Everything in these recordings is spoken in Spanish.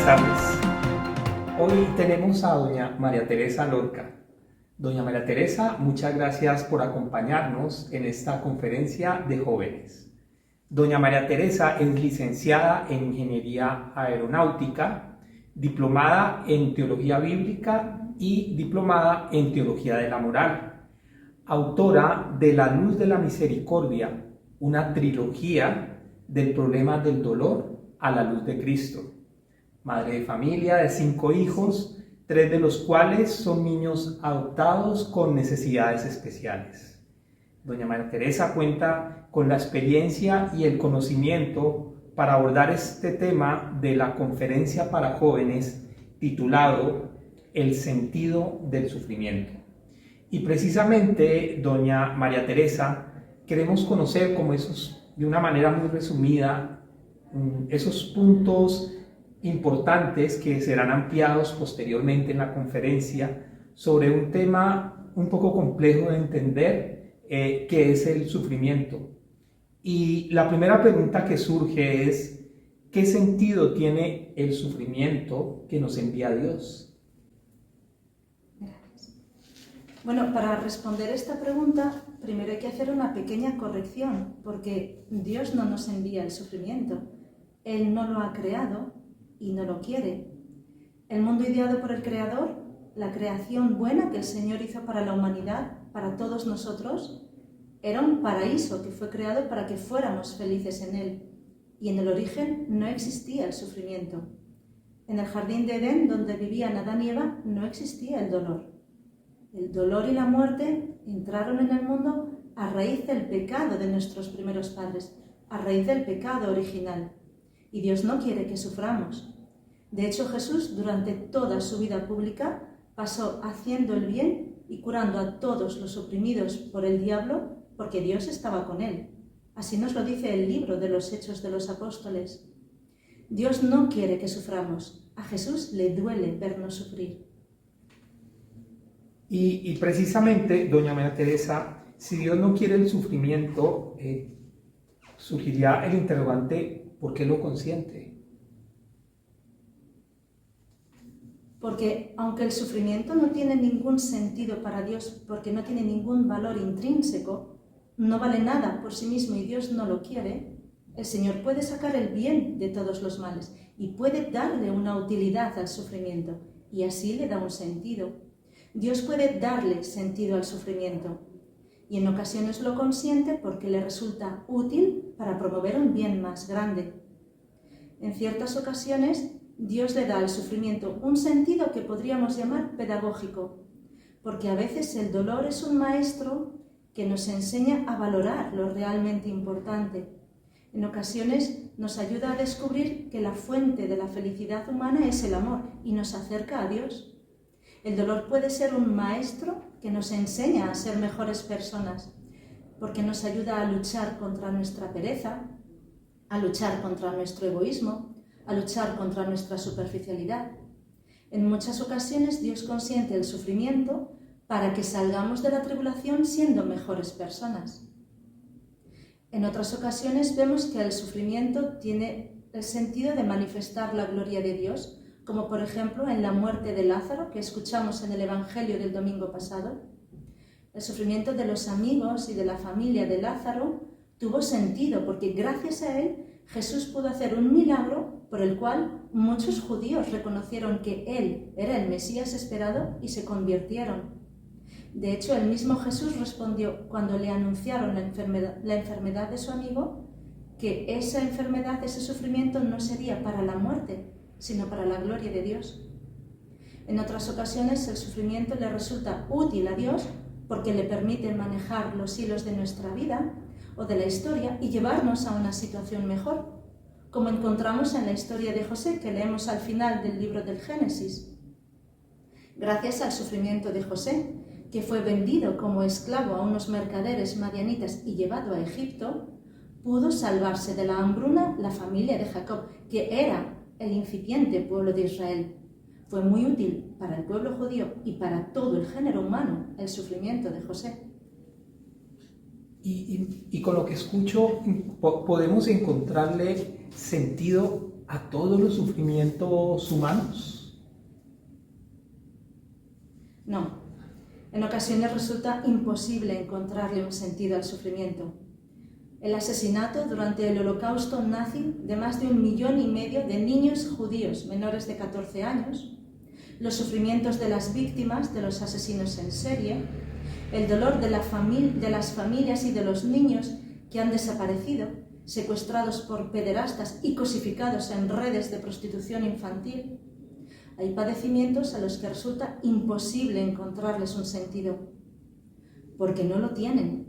Buenas tardes. Hoy tenemos a doña María Teresa Lorca. Doña María Teresa, muchas gracias por acompañarnos en esta conferencia de jóvenes. Doña María Teresa es licenciada en Ingeniería Aeronáutica, diplomada en Teología Bíblica y diplomada en Teología de la Moral, autora de La Luz de la Misericordia, una trilogía del problema del dolor a la luz de Cristo. Madre de familia de 5 hijos, 3 de los cuales son niños adoptados con necesidades especiales. Doña María Teresa cuenta con la experiencia y el conocimiento para abordar este tema de la conferencia para jóvenes titulado El sentido del sufrimiento. Y precisamente, doña María Teresa, queremos conocer como esos, de una manera muy resumida, esos puntos importantes que serán ampliados posteriormente en la conferencia sobre un tema un poco complejo de entender, que es el sufrimiento. Y la primera pregunta que surge es, ¿qué sentido tiene el sufrimiento que nos envía Dios? Gracias. Bueno, para responder esta pregunta, primero hay que hacer una pequeña corrección, porque Dios no nos envía el sufrimiento. Él no lo ha creado y no lo quiere. El mundo ideado por el Creador, la creación buena que el Señor hizo para la humanidad, para todos nosotros, era un paraíso que fue creado para que fuéramos felices en él. Y en el origen no existía el sufrimiento. En el jardín de Edén, donde vivían Adán y Eva, no existía el dolor. El dolor y la muerte entraron en el mundo a raíz del pecado de nuestros primeros padres, a raíz del pecado original. Y Dios no quiere que suframos. De hecho, Jesús, durante toda su vida pública, pasó haciendo el bien y curando a todos los oprimidos por el diablo, porque Dios estaba con él. Así nos lo dice el libro de los Hechos de los Apóstoles. Dios no quiere que suframos. A Jesús le duele vernos sufrir. Y precisamente, doña María Teresa, si Dios no quiere el sufrimiento, surgiría el interrogante, ¿por qué lo consiente? Porque aunque el sufrimiento no tiene ningún sentido para Dios, porque no tiene ningún valor intrínseco, no vale nada por sí mismo y Dios no lo quiere, el Señor puede sacar el bien de todos los males y puede darle una utilidad al sufrimiento y así le da un sentido. Dios puede darle sentido al sufrimiento y en ocasiones lo consiente porque le resulta útil para promover un bien más grande. En ciertas ocasiones, Dios le da al sufrimiento un sentido que podríamos llamar pedagógico, porque a veces el dolor es un maestro que nos enseña a valorar lo realmente importante. En ocasiones nos ayuda a descubrir que la fuente de la felicidad humana es el amor y nos acerca a Dios. El dolor puede ser un maestro que nos enseña a ser mejores personas, porque nos ayuda a luchar contra nuestra pereza, a luchar contra nuestro egoísmo, a luchar contra nuestra superficialidad. En muchas ocasiones Dios consiente el sufrimiento para que salgamos de la tribulación siendo mejores personas. En otras ocasiones vemos que el sufrimiento tiene el sentido de manifestar la gloria de Dios, como por ejemplo en la muerte de Lázaro, que escuchamos en el Evangelio del domingo pasado. El sufrimiento de los amigos y de la familia de Lázaro tuvo sentido porque gracias a él Jesús pudo hacer un milagro por el cual muchos judíos reconocieron que él era el Mesías esperado y se convirtieron. De hecho, el mismo Jesús respondió cuando le anunciaron la enfermedad de su amigo, que esa enfermedad, ese sufrimiento no sería para la muerte, sino para la gloria de Dios. En otras ocasiones el sufrimiento le resulta útil a Dios porque le permite manejar los hilos de nuestra vida o de la historia y llevarnos a una situación mejor, como encontramos en la historia de José que leemos al final del libro del Génesis. Gracias al sufrimiento de José, que fue vendido como esclavo a unos mercaderes madianitas y llevado a Egipto, pudo salvarse de la hambruna la familia de Jacob, que era el incipiente pueblo de Israel. Fue muy útil para el pueblo judío y para todo el género humano el sufrimiento de José. Y con lo que escucho podemos encontrarle sentido a todos los sufrimientos humanos? No. En ocasiones resulta imposible encontrarle un sentido al sufrimiento. El asesinato durante el Holocausto nazi de más de 1,5 millones de niños judíos menores de 14 años, los sufrimientos de las víctimas de los asesinos en serie, el dolor de las familias y de los niños que han desaparecido, secuestrados por pederastas y cosificados en redes de prostitución infantil. Hay padecimientos a los que resulta imposible encontrarles un sentido, porque no lo tienen,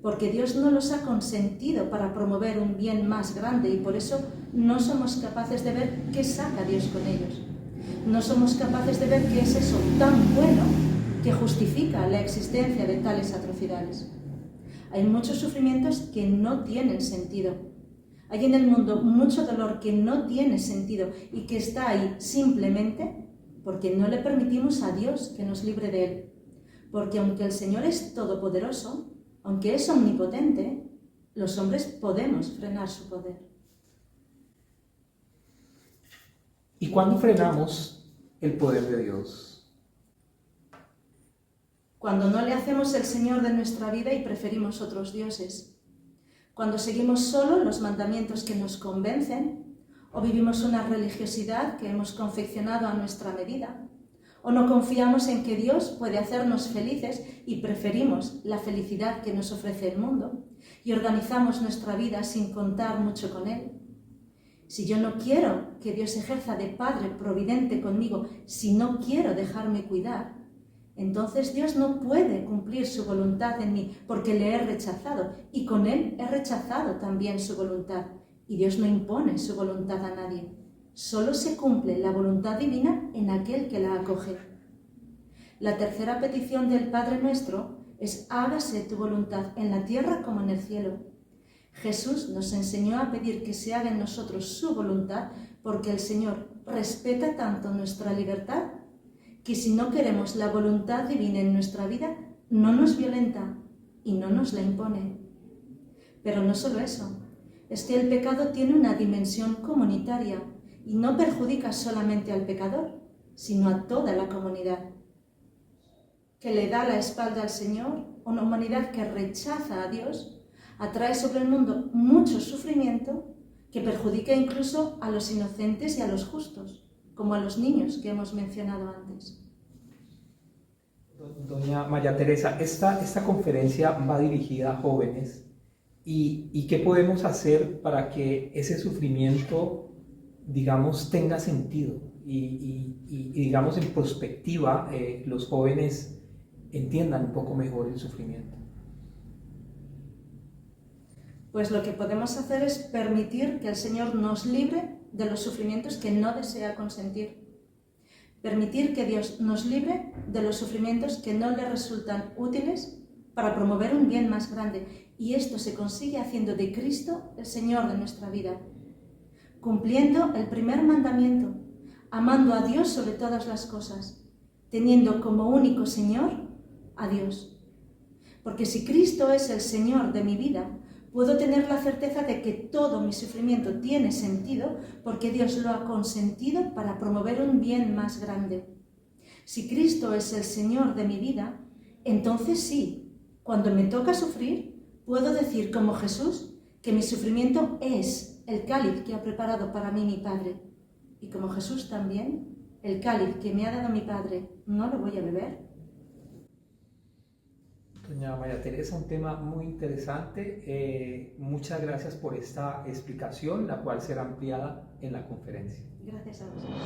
porque Dios no los ha consentido para promover un bien más grande y por eso no somos capaces de ver qué saca Dios con ellos. No somos capaces de ver qué es eso tan bueno que justifica la existencia de tales atrocidades. Hay muchos sufrimientos que no tienen sentido. Hay en el mundo mucho dolor que no tiene sentido y que está ahí simplemente porque no le permitimos a Dios que nos libre de él. Porque aunque el Señor es todopoderoso, aunque es omnipotente, los hombres podemos frenar su poder. ¿Y cuándo frenamos el poder de Dios? Cuando no le hacemos el Señor de nuestra vida y preferimos otros dioses. Cuando seguimos solo los mandamientos que nos convencen, o vivimos una religiosidad que hemos confeccionado a nuestra medida, o no confiamos en que Dios puede hacernos felices y preferimos la felicidad que nos ofrece el mundo, y organizamos nuestra vida sin contar mucho con Él. Si yo no quiero que Dios ejerza de Padre providente conmigo, si no quiero dejarme cuidar, entonces Dios no puede cumplir su voluntad en mí porque le he rechazado y con Él he rechazado también su voluntad. Y Dios no impone su voluntad a nadie. Solo se cumple la voluntad divina en aquel que la acoge. La tercera petición del Padre nuestro es: hágase tu voluntad en la tierra como en el cielo. Jesús nos enseñó a pedir que se haga en nosotros su voluntad porque el Señor respeta tanto nuestra libertad que si no queremos la voluntad divina en nuestra vida, no nos violenta y no nos la impone. Pero no solo eso, es que el pecado tiene una dimensión comunitaria y no perjudica solamente al pecador, sino a toda la comunidad. Que le da la espalda al Señor, una humanidad que rechaza a Dios, atrae sobre el mundo mucho sufrimiento que perjudica incluso a los inocentes y a los justos, como a los niños que hemos mencionado antes. Doña María Teresa, esta conferencia va dirigida a jóvenes y ¿qué podemos hacer para que ese sufrimiento, digamos, tenga sentido y digamos, en perspectiva, los jóvenes entiendan un poco mejor el sufrimiento? Pues lo que podemos hacer es permitir que el Señor nos libre de los sufrimientos que no desea consentir. Permitir que Dios nos libre de los sufrimientos que no le resultan útiles para promover un bien más grande. Y esto se consigue haciendo de Cristo el Señor de nuestra vida. Cumpliendo el primer mandamiento, amando a Dios sobre todas las cosas, teniendo como único Señor a Dios. Porque si Cristo es el Señor de mi vida, puedo tener la certeza de que todo mi sufrimiento tiene sentido porque Dios lo ha consentido para promover un bien más grande. Si Cristo es el Señor de mi vida, entonces sí, cuando me toca sufrir, puedo decir como Jesús que mi sufrimiento es el cáliz que ha preparado para mí mi Padre. Y como Jesús también, el cáliz que me ha dado mi Padre, ¿no lo voy a beber? Doña María Teresa, un tema muy interesante. Muchas gracias por esta explicación, la cual será ampliada en la conferencia. Gracias a vosotros.